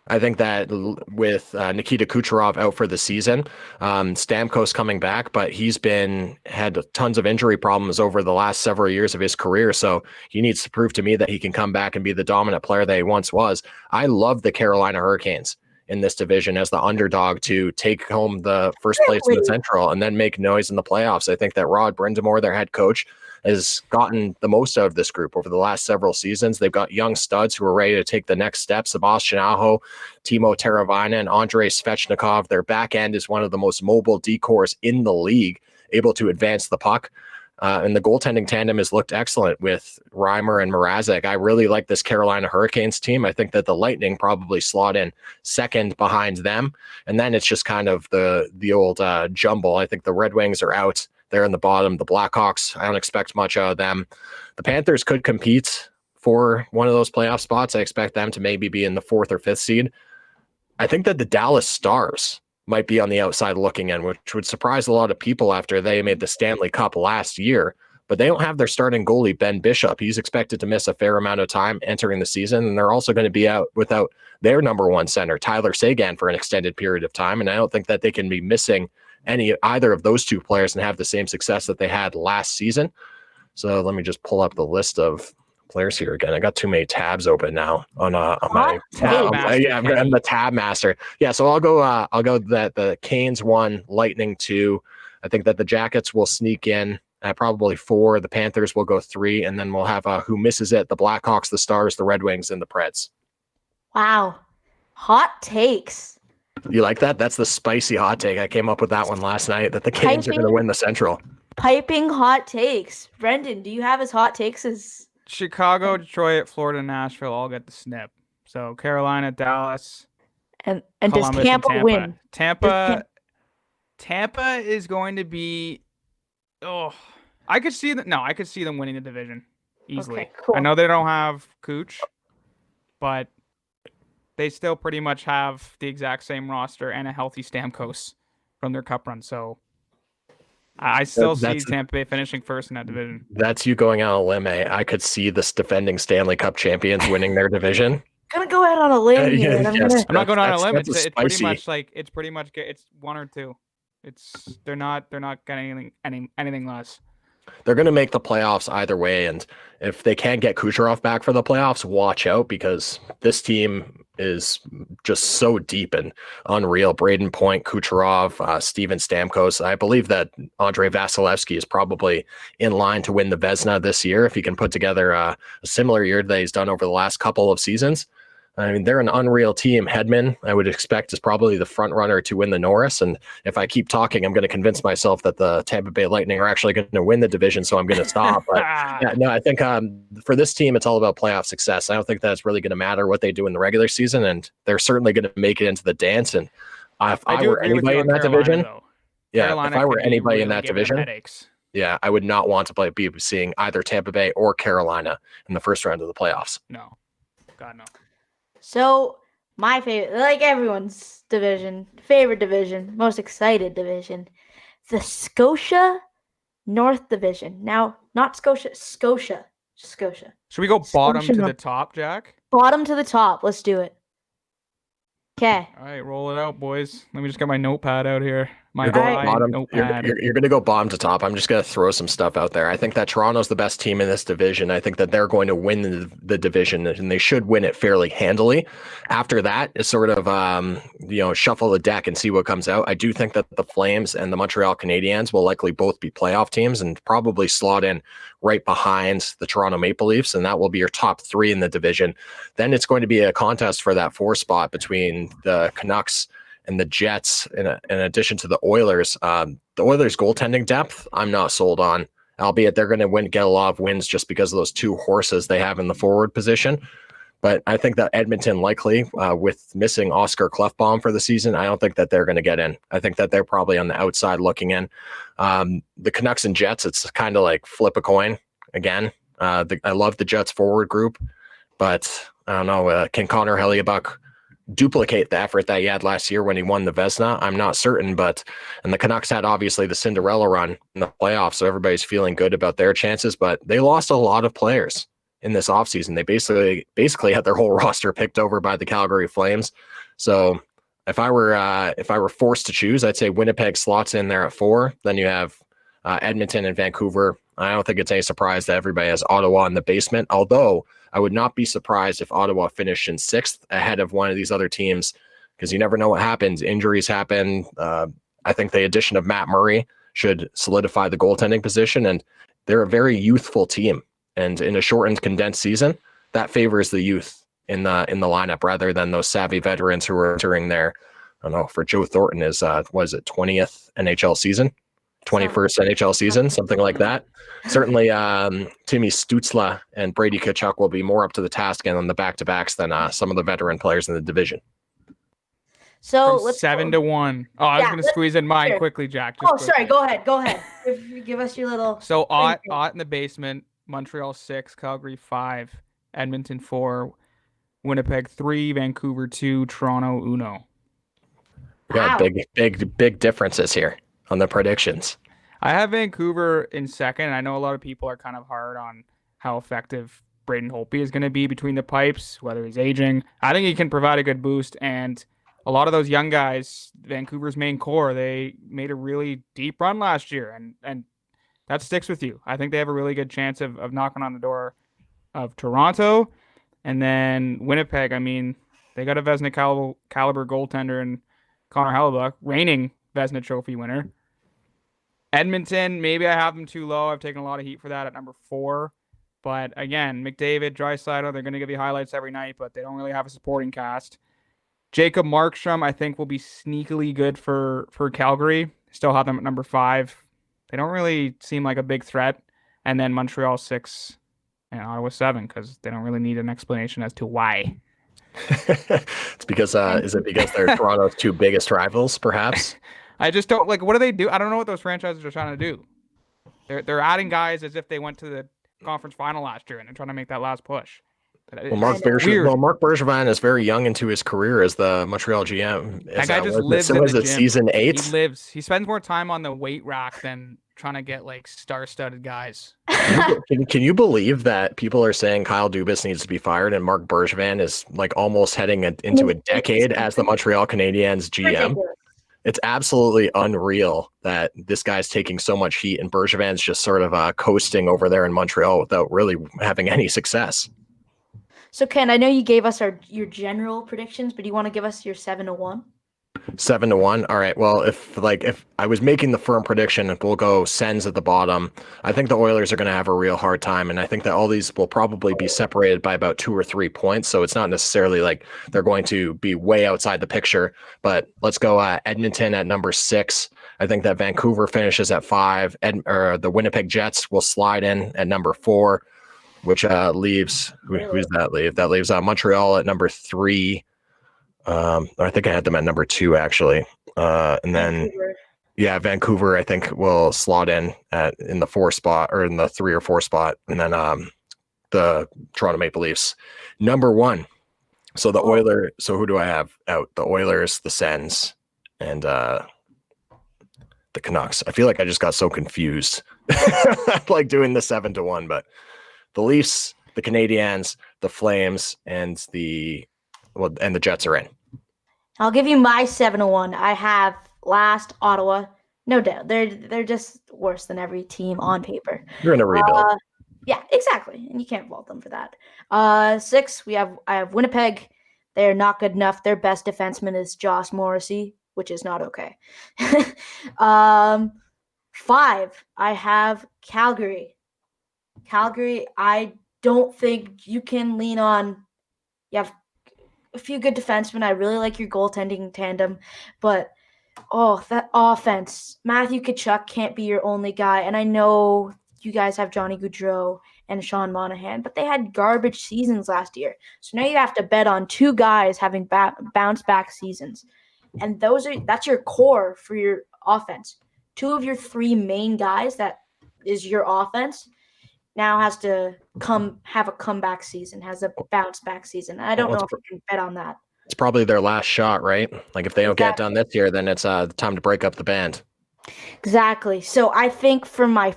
I think that with Nikita Kucherov out for the season, Stamkos coming back, but he's had tons of injury problems over the last several years of his career. So he needs to prove to me that he can come back and be the dominant player that he once was. I love the Carolina Hurricanes in this division as the underdog to take home the first place in the Central and then make noise in the playoffs. I think that Rod Brind'Amour, their head coach, has gotten the most out of this group over the last several seasons. They've got young studs who are ready to take the next step. Sebastian Aho, Timo Teravainen, and Andrei Svechnikov. Their back end is one of the most mobile decors in the league, able to advance the puck. And the goaltending tandem has looked excellent with Reimer and Mrazek. I really like this Carolina Hurricanes team. I think that the Lightning probably slot in second behind them. And then it's just kind of the old jumble. I think the Red Wings are out. They're in the bottom. The Blackhawks, I don't expect much out of them. The Panthers could compete for one of those playoff spots. I expect them to maybe be in the 4th or 5th seed. I think that the Dallas Stars might be on the outside looking in, which would surprise a lot of people after they made the Stanley Cup last year. But they don't have their starting goalie, Ben Bishop. He's expected to miss a fair amount of time entering the season, and they're also going to be out without their number one center, Tyler Seguin, for an extended period of time. And I don't think that they can be missing either of those two players and have the same success that they had last season. So let me just pull up the list of players here again. I got too many tabs open now on my tab. I'm the tab master. Yeah, so I'll go that the Canes 1, Lightning 2. I think that the Jackets will sneak in at probably 4. The Panthers will go 3, and then we'll have who misses it: the Blackhawks, the Stars, the Red Wings, and the Preds. Wow, hot takes. You like that? That's the spicy hot take. I came up with that one last night, that the Canes are going to win the Central. Piping hot takes. Brendan, do you have as hot takes as Chicago, Detroit, Florida, Nashville all get the snip. So Carolina, Dallas, and Columbus, does Tampa win? Tampa is going to be. I could see them. No, I could see them winning the division easily. Okay, cool. I know they don't have Cooch, but they still pretty much have the exact same roster and a healthy Stamkos from their cup run. So I still see Tampa Bay finishing first in that division. That's you going out on a limb, eh? I could see the defending Stanley Cup champions winning their division. Gonna go out on a limb here. I'm not going on a limb. It's pretty much it's 1 or 2. They're not getting anything less. They're going to make the playoffs either way, and if they can't get Kucherov back for the playoffs, watch out, because this team is just so deep and unreal. Braden Point, Kucherov, Steven Stamkos. I believe that Andrei Vasilevsky is probably in line to win the Vezina this year if he can put together a similar year that he's done over the last couple of seasons. I mean, they're an unreal team. Hedman, I would expect, is probably the front runner to win the Norris. And if I keep talking, I'm going to convince myself that the Tampa Bay Lightning are actually going to win the division, so I'm going to stop. But I think for this team, it's all about playoff success. I don't think that's really going to matter what they do in the regular season, and they're certainly going to make it into the dance. And if I were anybody in that division, if I were anybody in that division, yeah, I would not want to be seeing either Tampa Bay or Carolina in the first round of the playoffs. No. God, no. So my favorite, like everyone's favorite division, most excited division, the Scotia North Division. Now, not Scotia. Just Scotia. Should we go bottom Scotia to North. the top, Jack? Bottom to the top. Let's do it. Okay. All right, roll it out, boys. Let me just get my notepad out here. My You're going Alright. bottom. notepad. You're going to go bottom to top. I'm just going to throw some stuff out there. I think that Toronto's the best team in this division. I think that they're going to win the division, and they should win it fairly handily. After that, is sort of shuffle the deck and see what comes out. I do think that the Flames and the Montreal Canadiens will likely both be playoff teams and probably slot in right behind the Toronto Maple Leafs, and that will be your top three in the division. Then it's going to be a contest for that 4 spot between the Canucks and the Jets, in addition to the Oilers. The Oilers' goaltending depth, I'm not sold on, albeit they're going to get a lot of wins just because of those 2 horses they have in the forward position. But I think that Edmonton likely, with missing Oscar Klefbom for the season, I don't think that they're going to get in. I think that they're probably on the outside looking in. The Canucks and Jets, it's kind of like flip a coin again. I love the Jets forward group, but I don't know, can Connor Hellebuyck duplicate the effort that he had last year when he won the Vezina? I'm not certain, and the Canucks had obviously the Cinderella run in the playoffs, so everybody's feeling good about their chances, but they lost a lot of players in this offseason. They basically had their whole roster picked over by the Calgary Flames. So if I were forced to choose, I'd say Winnipeg slots in there at 4. Then you have Edmonton and Vancouver. I don't think it's any surprise that everybody has Ottawa in the basement, although I would not be surprised if Ottawa finished in 6th ahead of one of these other teams, because you never know what happens. Injuries happen. I think the addition of Matt Murray should solidify the goaltending position, and they're a very youthful team. And in a shortened, condensed season, that favors the youth in the lineup rather than those savvy veterans who are entering their, I don't know, for Joe Thornton is, 20th NHL season? 21st NHL season, something like that. Certainly, Timmy Stützle and Brady Tkachuk will be more up to the task and on the back-to-backs than some of the veteran players in the division. So From let's 7-1. Oh, I was going to squeeze in mine quickly, Jack. Sorry. Go ahead. Give us your little. So Ott in the basement. Montreal 6, Calgary 5, Edmonton 4, Winnipeg 3, Vancouver 2, Toronto 1. Yeah, wow. Big differences here on the predictions. I have Vancouver in second. I know a lot of people are kind of hard on how effective Braden Holtby is going to be between the pipes, whether he's aging. I think he can provide a good boost, and a lot of those young guys, Vancouver's main core, they made a really deep run last year, and that sticks with you. I think they have a really good chance of knocking on the door of Toronto. And then Winnipeg, I mean, they got a Vezina caliber goaltender in Connor Hellebuyck, reigning Vezina Trophy winner. Edmonton, maybe I have them too low. I've taken a lot of heat for that at number 4. But again, McDavid, Draisaitl, they're going to give you highlights every night, but they don't really have a supporting cast. Jacob Markstrom, I think, will be sneakily good for Calgary. Still have them at number 5. They don't really seem like a big threat. And then Montreal 6 and Ottawa 7, because they don't really need an explanation as to why. It's because, is it because they're Toronto's 2 biggest rivals, perhaps? I just don't, what do they do? I don't know what those franchises are trying to do. They're adding guys as if they went to the conference final last year and they're trying to make that last push. Well, Marc Bergevin is very young into his career as the Montreal GM. That guy just lives in the gym. Season 8? He spends more time on the weight rack than trying to get star-studded guys. Can you believe that people are saying Kyle Dubas needs to be fired and Marc Bergevin is almost heading into a decade as the Montreal Canadiens GM? It's absolutely unreal that this guy's taking so much heat and Bergevin's just sort of coasting over there in Montreal without really having any success. So, Ken, I know you gave us your general predictions, but do you want to give us your 7-1? 7-1. All right. Well, if I was making the firm prediction, we'll go Sens at the bottom. I think the Oilers are going to have a real hard time, and I think that all these will probably be separated by about 2 or 3 points. So it's not necessarily like they're going to be way outside the picture. But let's go Edmonton at number 6. I think that Vancouver finishes at 5. The Winnipeg Jets will slide in at number 4. Which leaves who's that leave? That leaves Montreal at number 3. I think I had them at number 2 actually, and then Vancouver I think will slot in in the 4 spot or in the 3 or 4 spot, and then the Toronto Maple Leafs. Number 1. So the Oilers. So who do I have out? The Oilers, the Sens, and the Canucks. I feel like I just got so confused, like doing the 7-1. But the Leafs, the Canadiens, the Flames, and the Jets are in. I'll give you my 7-1. I have last Ottawa. No doubt. They're just worse than every team on paper. You're in a rebuild. Yeah, exactly. And you can't fault them for that. 6, I have Winnipeg. They're not good enough. Their best defenseman is Josh Morrissey, which is not okay. 5, I have Calgary. Calgary, I don't think you can lean on. You have a few good defensemen. I really like your goaltending tandem, but that offense, Matthew Tkachuk can't be your only guy. And I know you guys have Johnny Gaudreau and Sean Monahan, but they had garbage seasons last year. So now you have to bet on 2 guys having bounce back seasons. And that's your core for your offense. 2 of your 3 main guys, that is your offense, now has to have a comeback season, has a bounce back season. I don't know if you can bet on that. It's probably their last shot, right? Like if they don't get it done this year, then it's time to break up the band. Exactly. So I think for my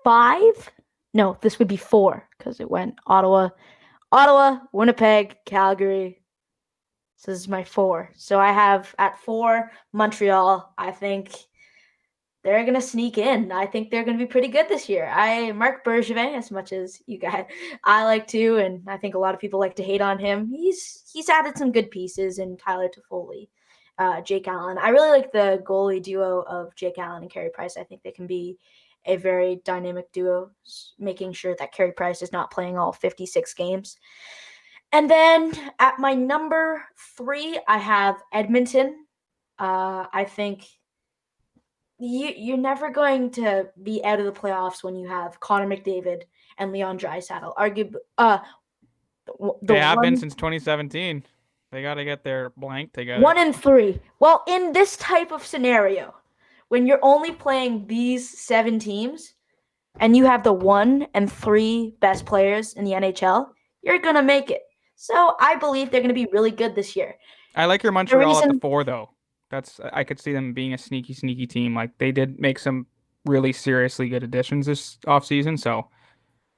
5, no, this would be 4 because it went Ottawa, Winnipeg, Calgary. So this is my 4. So I have at 4 Montreal. I think they're going to sneak in. I think they're going to be pretty good this year. Marc Bergevin, as much as you guys, I like to, and I think a lot of people like to hate on him. He's added some good pieces in Tyler Toffoli, Jake Allen. I really like the goalie duo of Jake Allen and Carey Price. I think they can be a very dynamic duo, making sure that Carey Price is not playing all 56 games. And then at my number 3, I have Edmonton. I think you're never going to be out of the playoffs when you have Connor McDavid and Leon Draisaitl. Arguably, they have been since 2017. They got to get their blank together. 1 and 3. Well, in this type of scenario, when you're only playing these 7 teams and you have the 1 and 3 best players in the NHL, you're going to make it. So I believe they're going to be really good this year. I like your Montreal at the 4, though. I could see them being a sneaky team. Like they did make some really seriously good additions this offseason, so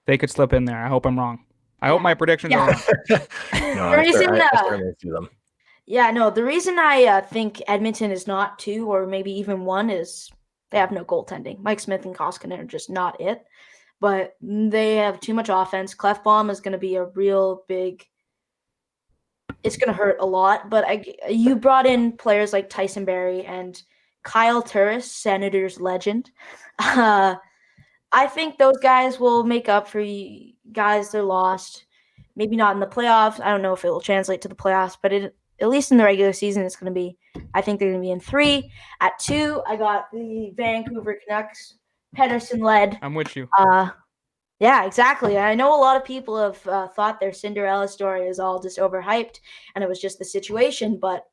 they could slip in there. I hope I'm wrong. I hope my predictions are wrong. The reason I think Edmonton is not 2 or maybe even 1 is they have no goaltending. Mike Smith and Koskinen are just not it. But they have too much offense. Klefbom is going to be a real big – it's going to hurt a lot. But you brought in players like Tyson Barrie and Kyle Turris, Senators legend. I think those guys will make up for you guys they're lost. Maybe not in the playoffs. I don't know if it will translate to the playoffs, but at least in the regular season, it's going to be – I think they're going to be in 3. At 2, I got the Vancouver Canucks. Pedersen led. I'm with you. Yeah, exactly. I know a lot of people have thought their Cinderella story is all just overhyped and it was just the situation, but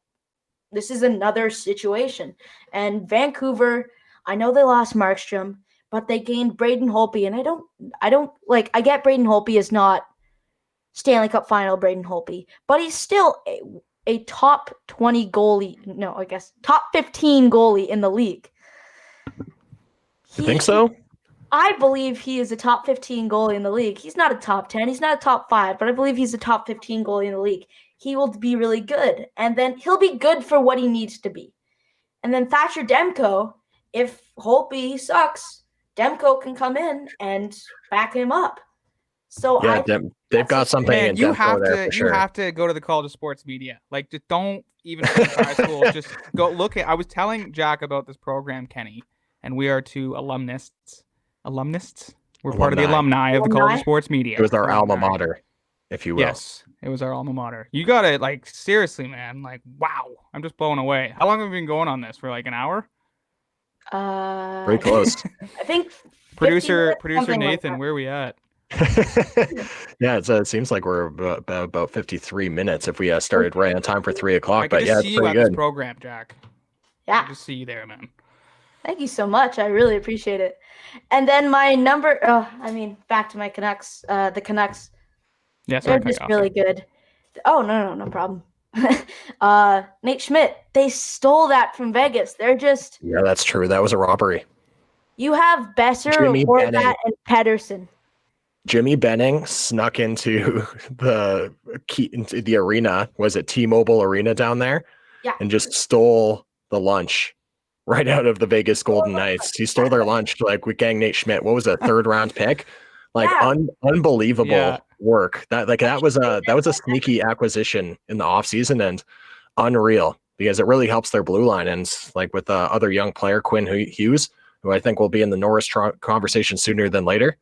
this is another situation. And Vancouver, I know they lost Markstrom, but they gained Braden Holtby, and I get Braden Holtby is not Stanley Cup final Braden Holtby, but he's still a top 20 goalie. No, I guess top 15 goalie in the league. You think so? I believe he is a top 15 goalie in the league. He's not a top 10. He's not a top 5, but I believe he's a top 15 goalie in the league. He will be really good. And then he'll be good for what he needs to be. And then Thatcher Demko, if Holtby sucks, Demko can come in and back him up. So yeah, they've got something. Man, in you Demko have there to. for sure. You have to go to the College of Sports Media. Like, just don't even go to high school. Just go look at. I was telling Jack about this program, Kenny. And we are 2 alumnists. We're part of the alumni of the College of Sports Media. It was our alma mater, if you will. Yes, it was our alma mater. You got it, like, seriously, man. Like, wow. I'm just blown away. How long have we been going on this? For like an hour? Pretty close. I think producer Nathan, like where are we at? Yeah, it seems like we're about 53 minutes if we started right on time for 3 o'clock. I but can yeah, just it's see you pretty at good. this program, Jack. Yeah. I just see you there, man. Thank you so much. I really appreciate it. And then my number, back to my Canucks. The Canucks, Yeah, they're sorry, to cut just you off really there. good. Oh, no problem. Nate Schmidt, they stole that from Vegas. They're just, Yeah, that's true. That was a robbery. you have Besser, Jimmy Benning. Horvat, and Pedersen. Jimmy Benning snuck into into the arena. Was it T-Mobile Arena down there? Yeah. And just stole the lunch right out of the Vegas Golden Knights. He stole their lunch like with Gang Nate Schmidt. What was a 3rd round pick? Like Yeah. Unbelievable Yeah. work. That was a sneaky acquisition in the offseason and unreal because it really helps their blue line. And like with the other young player, Quinn Hughes, who I think will be in the Norris conversation sooner than later.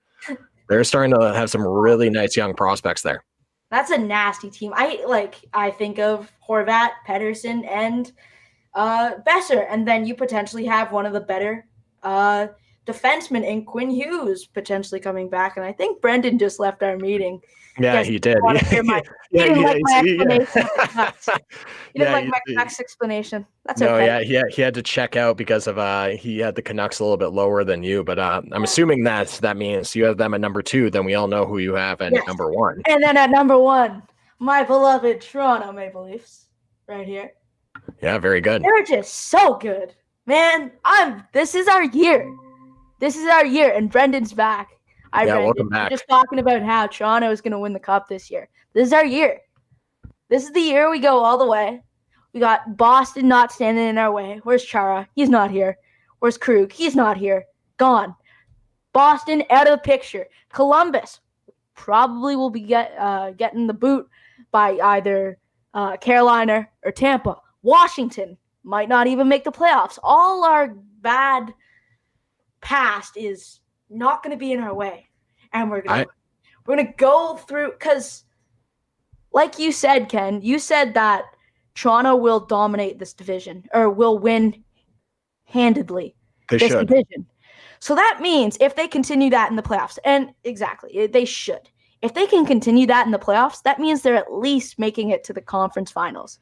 They're starting to have some really nice young prospects there. That's a nasty team. I think of Horvat, Pedersen, and Besser, and then you potentially have one of the better defensemen in Quinn Hughes potentially coming back. And I think Brendan just left our meeting. Yeah, he did. He didn't like my explanation. He didn't like my Canucks explanation. That's okay. No, yeah, he had to check out because of he had the Canucks a little bit lower than you. But I'm assuming that means you have them at number 2. Then we all know who you have at number 1. And then at number 1, my beloved Toronto Maple Leafs, right here. Yeah, very good. They're just so good, man. This is our year. This is our year, and Brendan's back. Welcome back. We're just talking about how Toronto is going to win the cup this year. This is our year. This is the year we go all the way. We got Boston not standing in our way. Where's Chara? He's not here. Where's Krug? He's not here. Gone. Boston out of the picture. Columbus probably will be getting the boot by either Carolina or Tampa. Washington might not even make the playoffs. All our bad past is not going to be in our way, and we're gonna go through, because like you said, Ken, you said that Toronto will dominate this division or will win handedly division. So that means if they continue that in the playoffs, and exactly, they should. If they can continue that in the playoffs, that means they're at least making it to the conference finals.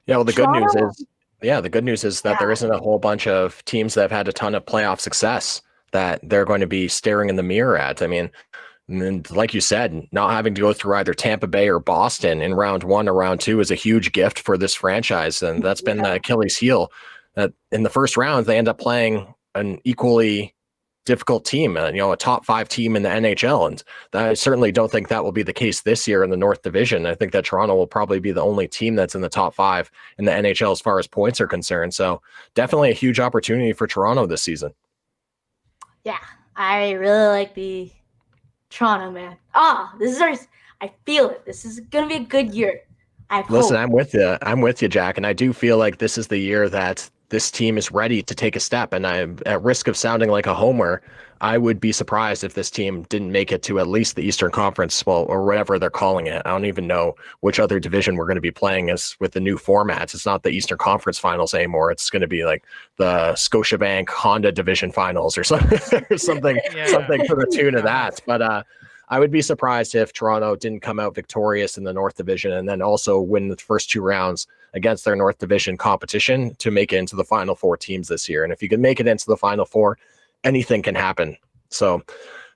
Yeah, well, the good news is that there isn't a whole bunch of teams that have had a ton of playoff success that they're going to be staring in the mirror at. I mean, and like you said, not having to go through either Tampa Bay or Boston in round 1 or round 2 is a huge gift for this franchise. And that's been the Achilles heel. That in the first round, they end up playing an equally difficult team, a top 5 team in the NHL. And I certainly don't think that will be the case this year in the North Division. I think that Toronto will probably be the only team that's in the top 5 in the NHL as far as points are concerned. So definitely a huge opportunity for Toronto this season. Yeah, I really like the Toronto, man. I feel it. This is going to be a good year. Listen, I'm with you, Jack. And I do feel like this is the year that this team is ready to take a step. And I'm at risk of sounding like a homer. I would be surprised if this team didn't make it to at least the Eastern Conference, or whatever they're calling it. I don't even know which other division we're going to be playing as with the new formats. It's not the Eastern Conference Finals anymore. It's going to be like the Scotiabank Honda Division Finals or something, something to the tune of that. But I would be surprised if Toronto didn't come out victorious in the North Division and then also win the first 2 rounds against their North Division competition to make it into the final 4 teams this year. And if you can make it into the final 4, anything can happen. So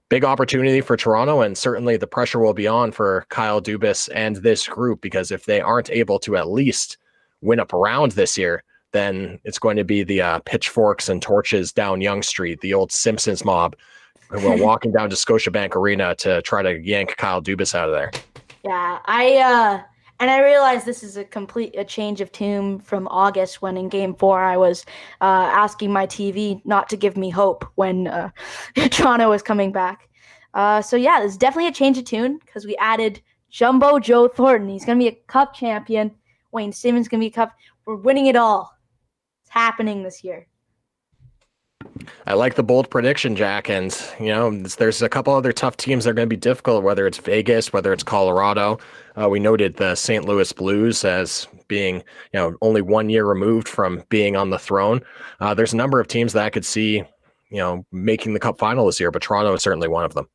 big opportunity for Toronto, and certainly the pressure will be on for Kyle Dubas and this group, because if they aren't able to at least win up a round this year, then it's going to be the pitchforks and torches down Yonge Street, the old Simpsons mob. And we're walking down to Scotiabank Arena to try to yank Kyle Dubas out of there. Yeah, I realize this is a change of tune from August, when in Game 4 I was asking my TV not to give me hope when Toronto was coming back. So yeah, there's definitely a change of tune because we added Jumbo Joe Thornton. He's going to be a Cup champion. Wayne Simmons going to be a Cup. We're winning it all. It's happening this year. I like the bold prediction, Jack. And, there's a couple other tough teams that are going to be difficult, whether it's Vegas, whether it's Colorado. We noted the St. Louis Blues as being, only 1 year removed from being on the throne. There's a number of teams that I could see, making the Cup final this year, but Toronto is certainly one of them.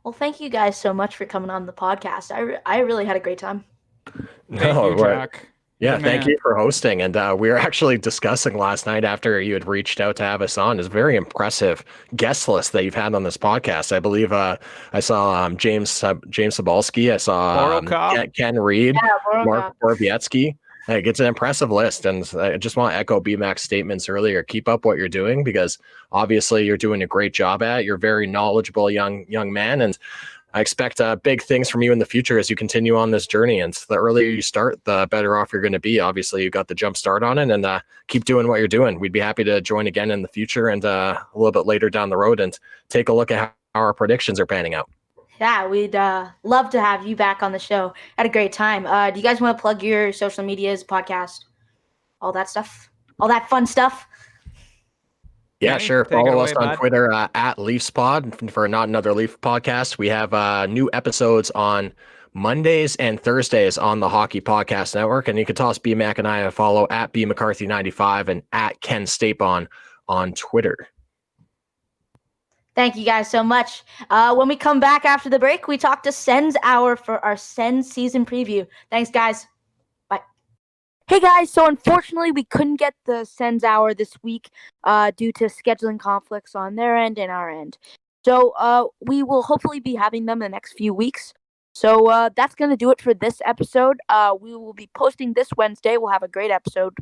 Well, thank you guys so much for coming on the podcast. I really had a great time. Thank you, Jack. Yeah, Good thank man. you for hosting. And we were actually discussing last night after you had reached out to have us on. It's a very impressive guest list that you've had on this podcast. I believe I saw James Sabalski. I saw Oral Cop. Ken Reed, Yeah, World Mark Cup. Borowiecki. Like, it's an impressive list. And I just want to echo BMAC's statements earlier. Keep up what you're doing, because obviously you're doing a great job at it. You're a very knowledgeable young man. And I expect big things from you in the future as you continue on this journey. And the earlier you start, the better off you're going to be. Obviously, you got the jump start on it, and keep doing what you're doing. We'd be happy to join again in the future and a little bit later down the road and take a look at how our predictions are panning out. Yeah, we'd love to have you back on the show. Had a great time. Do you guys want to plug your social medias, podcast, all that stuff, all that fun stuff? Yeah, Kenny, sure. take it Follow away, us on bud. Twitter at LeafsPod for Not Another Leaf podcast. We have new episodes on Mondays and Thursdays on the Hockey Podcast Network. And you can toss BMAC and I a follow at BMcCarthy95 and at Ken Stapon on Twitter. Thank you guys so much. When we come back after the break, we talk to Sens Hour for our Sens season preview. Thanks, guys. Bye. Hey, guys. So unfortunately, we couldn't get the Sens Hour this week due to scheduling conflicts on their end and our end. So we will hopefully be having them in the next few weeks. So that's going to do it for this episode. We will be posting this Wednesday. We'll have a great episode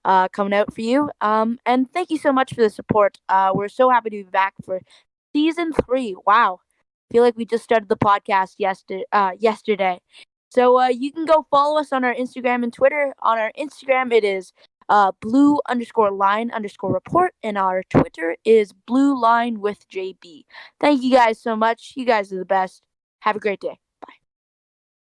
coming out for you. And thank you so much for the support. We're so happy to be back for Season 3. Wow. I feel like we just started the podcast yesterday. So you can go follow us on our Instagram and Twitter. On our Instagram, it is blue_line_report. And our Twitter is blueline with JB. Thank you guys so much. You guys are the best. Have a great day.